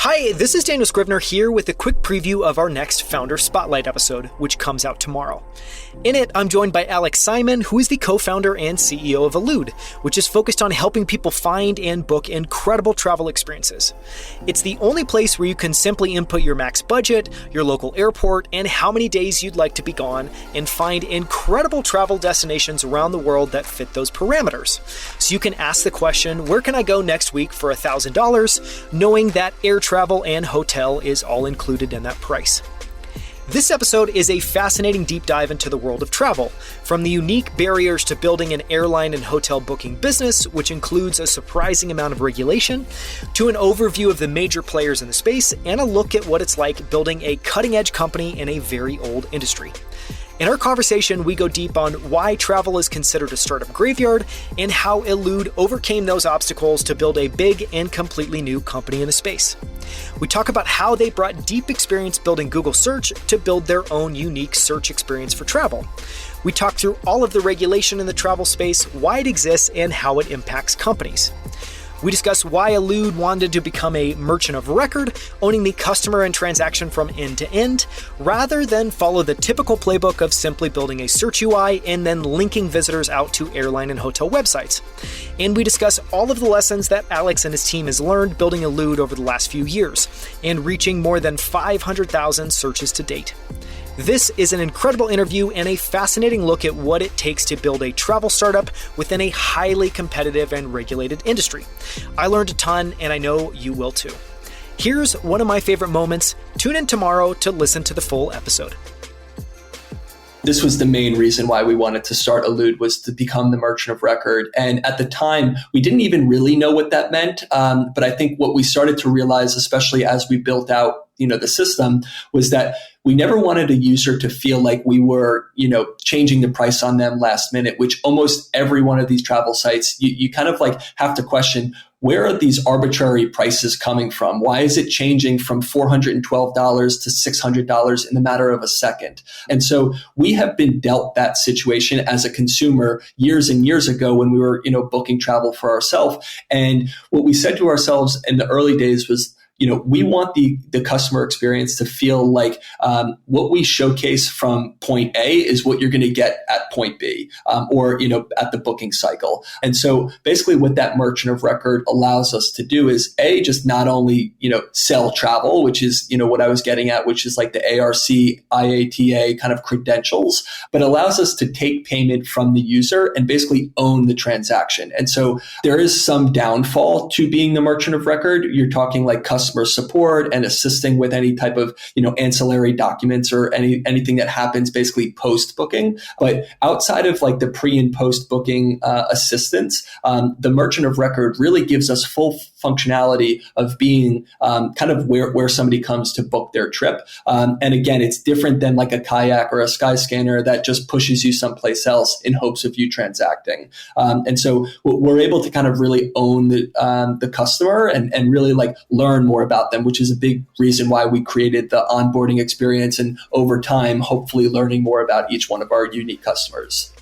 Hi, this is Daniel Scrivner here with a quick preview of our next Founder Spotlight episode, which comes out tomorrow. In it, I'm joined by Alex Simon, who is the co-founder and CEO of Elude, which is focused on helping people find and book incredible travel experiences. It's the only place where you can simply input your max budget, your local airport, and how many days you'd like to be gone, and find incredible travel destinations around the world that fit those parameters. So you can ask the question, where can I go next week for $1,000, knowing that air travel and hotel is all included in that price. This episode is a fascinating deep dive into the world of travel, from the unique barriers to building an airline and hotel booking business, which includes a surprising amount of regulation, to an overview of the major players in the space, and a look at what it's like building a cutting-edge company in a very old industry. In our conversation, we go deep on why travel is considered a startup graveyard and how Elude overcame those obstacles to build a big and completely new company in the space. We talk about how they brought deep experience building Google Search to build their own unique search experience for travel. We talk through all of the regulation in the travel space, why it exists, and how it impacts companies. We discuss why Elude wanted to become a merchant of record, owning the customer and transaction from end to end, rather than follow the typical playbook of simply building a search UI and then linking visitors out to airline and hotel websites. And we discuss all of the lessons that Alex and his team has learned building Elude over the last few years, and reaching more than 500,000 searches to date. This is an incredible interview and a fascinating look at what it takes to build a travel startup within a highly competitive and regulated industry. I learned a ton, and I know you will too. Here's one of my favorite moments. Tune in tomorrow to listen to the full episode. This was the main reason why we wanted to start Elude, was to become the merchant of record. And at the time, we didn't even really know what that meant. But I think what we started to realize, especially as we built out the system, was that we never wanted a user to feel like we were, changing the price on them last minute, which almost every one of these travel sites, you kind of like have to question, where are these arbitrary prices coming from? Why is it changing from $412 to $600 in the matter of a second? And so we have been dealt that situation as a consumer years and years ago when we were, booking travel for ourselves. And what we said to ourselves in the early days was, we want the customer experience to feel like what we showcase from point A is what you're going to get at point B, or at the booking cycle. And so basically what that merchant of record allows us to do is just not only sell travel, which is what I was getting at, which is like the ARC, IATA kind of credentials, but allows us to take payment from the user and basically own the transaction. And so there is some downfall to being the merchant of record. You're talking like customer support and assisting with any type of ancillary documents or anything that happens basically post booking. But outside of like the pre and post booking assistance, the merchant of record really gives us full functionality of being kind of where somebody comes to book their trip. And again, it's different than like a kayak or a Skyscanner that just pushes you someplace else in hopes of you transacting. And so we're able to kind of really own the customer and really like learn more about them, which is a big reason why we created the onboarding experience, and over time, hopefully learning more about each one of our unique customers.